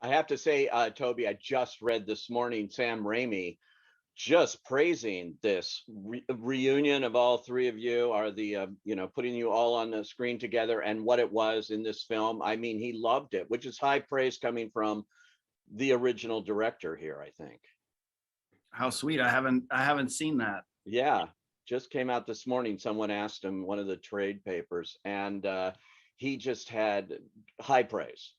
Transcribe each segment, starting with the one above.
I have to say, Toby, I just read this morning Sam Raimi just praising this reunion of all three of you, are the putting you all on the screen together and what it was in this film. I mean, he loved it, which is high praise coming from the original director here, I think. How sweet. I haven't seen that. Yeah, just came out this morning. Someone asked him, one of the trade papers, and he just had high praise.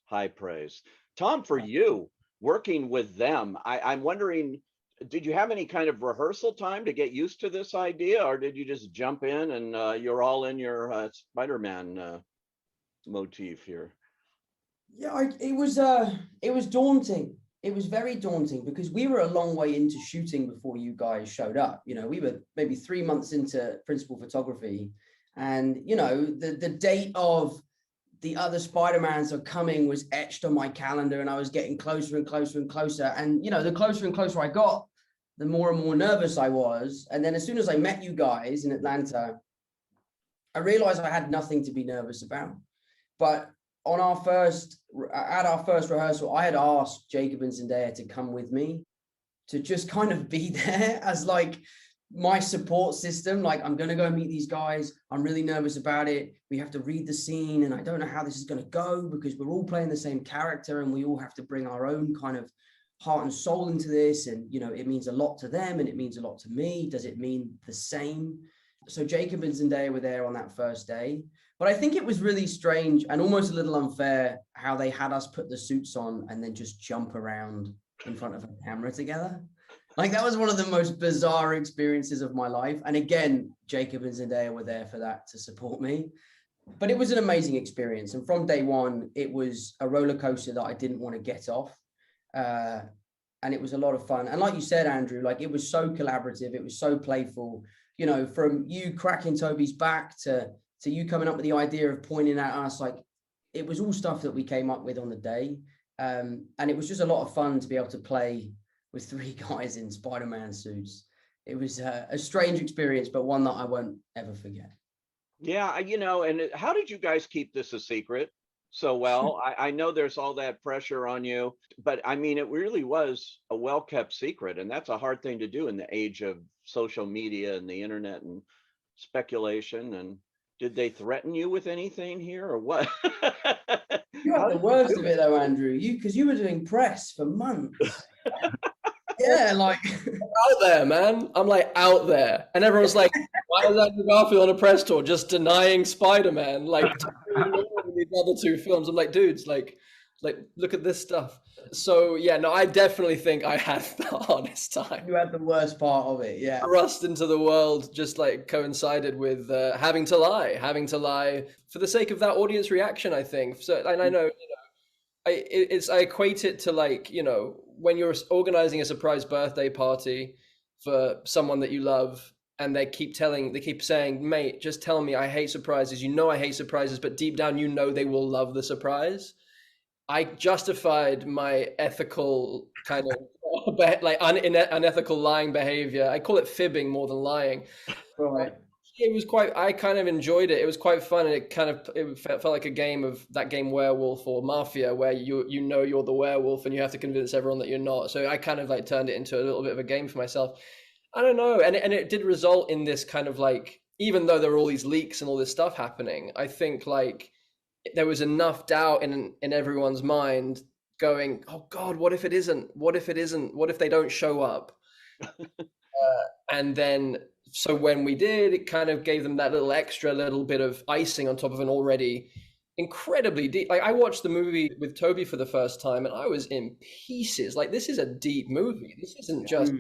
Tom, for you working with them, I'm wondering, did you have any kind of rehearsal time to get used to this idea, or did you just jump in and you're all in your Spider-Man motif here? Yeah, it was daunting. It was very daunting because we were a long way into shooting before you guys showed up. You know, we were maybe 3 months into principal photography, and you know, the date of the other Spider-Mans are coming was etched on my calendar, and I was getting closer and closer and closer. And you know, the closer and closer I got, the more and more nervous I was. And then as soon as I met you guys in Atlanta, I realized I had nothing to be nervous about. But at our first rehearsal, I had asked Jacob and Zendaya to come with me, to just kind of be there as like my support system. Like, I'm going to go meet these guys. I'm really nervous about it. We have to read the scene, and I don't know how this is going to go because we're all playing the same character and we all have to bring our own kind of heart and soul into this. And, you know, it means a lot to them and it means a lot to me. Does it mean the same? So Jacob and Zendaya were there on that first day. But I think it was really strange and almost a little unfair how they had us put the suits on and then just jump around in front of a camera together. Like, that was one of the most bizarre experiences of my life. And again, Jacob and Zendaya were there for that, to support me. But it was an amazing experience. And from day one, it was a roller coaster that I didn't want to get off. And it was a lot of fun. And like you said, Andrew, like, it was so collaborative. It was so playful, you know, from you cracking Tobey's back to you coming up with the idea of pointing at us. Like, it was all stuff that we came up with on the day. And it was just a lot of fun to be able to play with three guys in Spider-Man suits. It was a strange experience, but one that I won't ever forget. Yeah, you know, and how did you guys keep this a secret so well? I know there's all that pressure on you, but I mean, it really was a well-kept secret, and that's a hard thing to do in the age of social media and the internet and speculation. And did they threaten you with anything here or what? You had the worst of it though, Andrew, because you were doing press for months. Yeah, like out there, man. I'm like out there, and everyone's like, "Why is Andrew Garfield on a press tour just denying Spider-Man? Like these other two films." I'm like, dudes, like look at this stuff. So yeah, no, I definitely think I had the hardest time. You had the worst part of it, yeah. Thrust into the world just like coincided with having to lie for the sake of that audience reaction, I think. So, and I know, you know, I equate it to, like, you know, when you're organizing a surprise birthday party for someone that you love, and they keep saying, "Mate, just tell me, I hate surprises. You know I hate surprises," but deep down you know they will love the surprise. I justified my ethical kind of like unethical lying behavior. I call it fibbing more than lying. Right. It was I kind of enjoyed it. It was quite fun, and it felt like a game of that game Werewolf or Mafia, where you know you're the werewolf and you have to convince everyone that you're not. So I kind of like turned it into a little bit of a game for myself. I don't know, and it did result in this kind of like, even though there were all these leaks and all this stuff happening, I think like there was enough doubt in everyone's mind going, "Oh God, what if it isn't? What if it isn't? What if they don't show up?" And then, so when we did, it kind of gave them that little bit of icing on top of an already incredibly deep. Like, I watched the movie with Tobey for the first time and I was in pieces. Like, this is a deep movie. This isn't just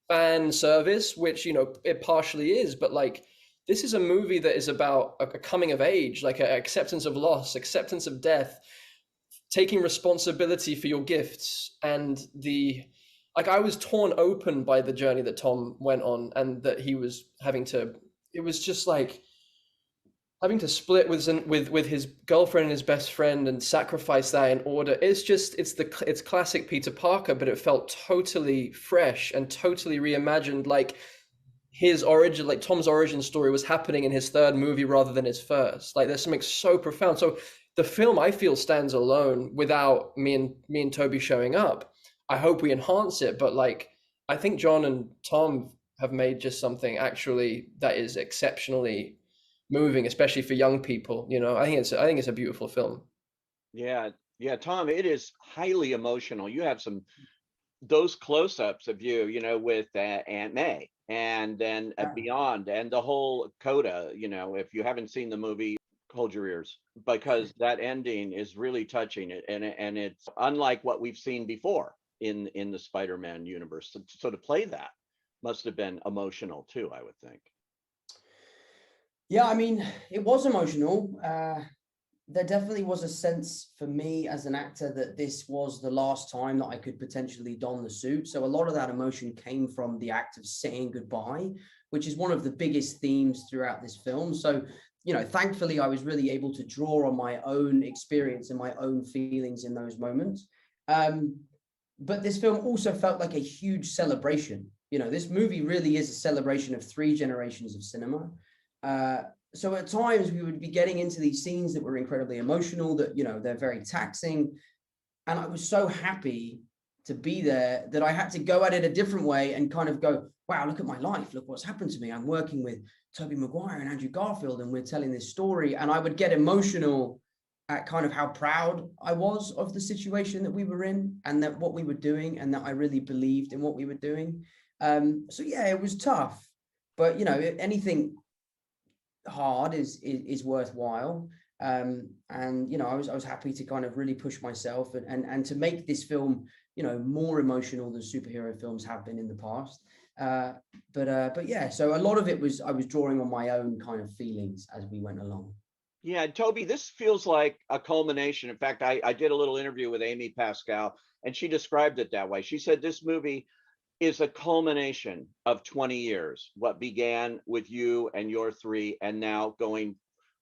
fan service, which, you know, it partially is, but like, this is a movie that is about a coming of age, like an acceptance of loss, acceptance of death, taking responsibility for your gifts, and like, I was torn open by the journey that Tom went on, and that he was it was just like having to split with his girlfriend and his best friend and sacrifice that in order. It's classic Peter Parker, but it felt totally fresh and totally reimagined. Like, his origin, like Tom's origin story was happening in his third movie rather than his first. Like, there's something so profound. So the film I feel stands alone without me and Toby showing up. I hope we enhance it, but like I think John and Tom have made just something actually that is exceptionally moving, especially for young people. You know, I think it's a beautiful film. Yeah, yeah, Tom, it is highly emotional. You have those close-ups of you know, with Aunt May, and then beyond, and the whole coda. You know, if you haven't seen the movie, hold your ears, because that ending is really touching. And it's unlike what we've seen before in the Spider-Man universe. So to play that must have been emotional too, I would think. Yeah, I mean, it was emotional. There definitely was a sense for me as an actor that this was the last time that I could potentially don the suit. So a lot of that emotion came from the act of saying goodbye, which is one of the biggest themes throughout this film. So, you know, thankfully, I was really able to draw on my own experience and my own feelings in those moments. But this film also felt like a huge celebration. You know, this movie really is a celebration of 3 generations of cinema. So at times we would be getting into these scenes that were incredibly emotional, that, you know, they're very taxing. And I was so happy to be there that I had to go at it a different way and kind of go, wow, look at my life. Look what's happened to me. I'm working with Tobey Maguire and Andrew Garfield, and we're telling this story. And I would get emotional at kind of how proud I was of the situation that we were in, and that what we were doing, and that I really believed in what we were doing. So yeah, it was tough, but you know, anything hard is worthwhile. And you know, I was happy to kind of really push myself and to make this film, you know, more emotional than superhero films have been in the past. But yeah, so a lot of it was I was drawing on my own kind of feelings as we went along. Yeah, Toby, this feels like a culmination. In fact, I did a little interview with Amy Pascal, and she described it that way. She said this movie is a culmination of 20 years, what began with you and your 3, and now going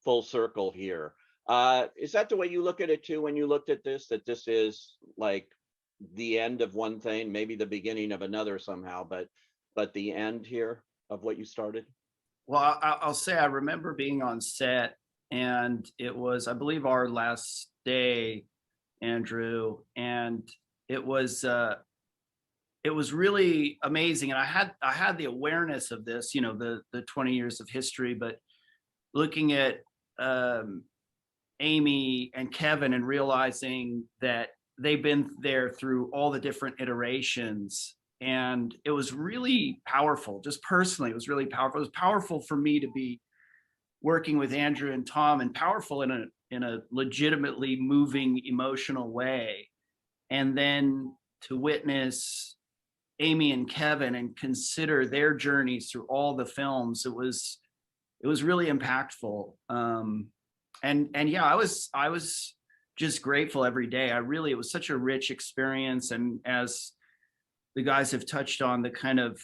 full circle here. Is that the way you look at it too when you looked at this, that this is like the end of one thing, maybe the beginning of another somehow, but the end here of what you started? Well, I'll say I remember being on set, and it was, I believe, our last day, Andrew, and it was really amazing. And I had the awareness of this, you know, the 20 years of history, but looking at Amy and Kevin and realizing that they've been there through all the different iterations. And it was really powerful. Just personally, it was really powerful. It was powerful for me to be working with Andrew and Tom, and powerful in a legitimately moving, emotional way. And then to witness Amy and Kevin and consider their journeys through all the films, it was really impactful. And yeah, I was just grateful every day. It was such a rich experience. And as the guys have touched on, the kind of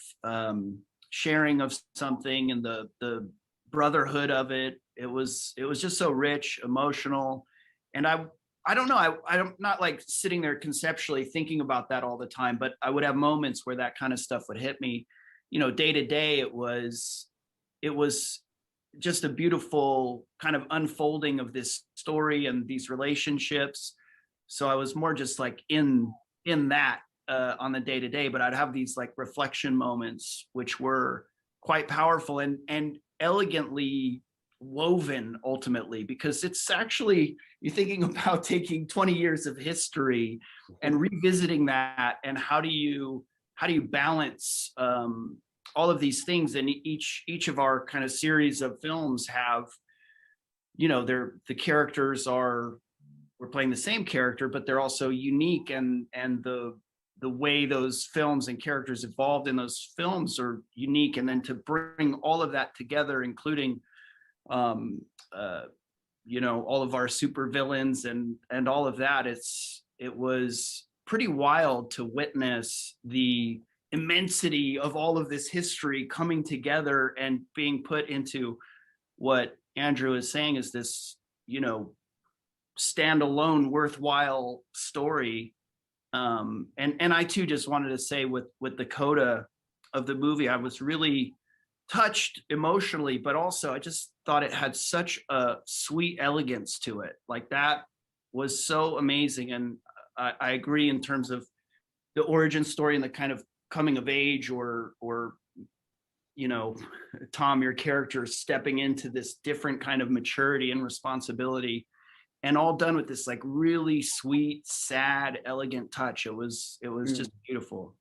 sharing of something and the brotherhood of it, it was just so rich, emotional. And I don't know, I'm not like sitting there conceptually thinking about that all the time, but I would have moments where that kind of stuff would hit me. You know, day to day, it was just a beautiful kind of unfolding of this story and these relationships. So I was more just like in that on the day to day, but I'd have these like reflection moments, which were quite powerful and elegantly woven ultimately, because it's actually, you're thinking about taking 20 years of history and revisiting that, and how do you balance all of these things. And each of our kind of series of films have, you know, the characters we're playing the same character, but they're also unique, and the way those films and characters evolved in those films are unique. And then to bring all of that together, including you know, all of our super villains and all of that, it was pretty wild to witness the immensity of all of this history coming together and being put into what Andrew is saying is this, you know, standalone worthwhile story. And I too just wanted to say with the coda of the movie, I was really touched emotionally, but also I just thought it had such a sweet elegance to it. Like that was so amazing. And I agree in terms of the origin story and the kind of coming of age, or you know, Tom, your character stepping into this different kind of maturity and responsibility, and all done with this like really sweet, sad, elegant touch. It was just beautiful.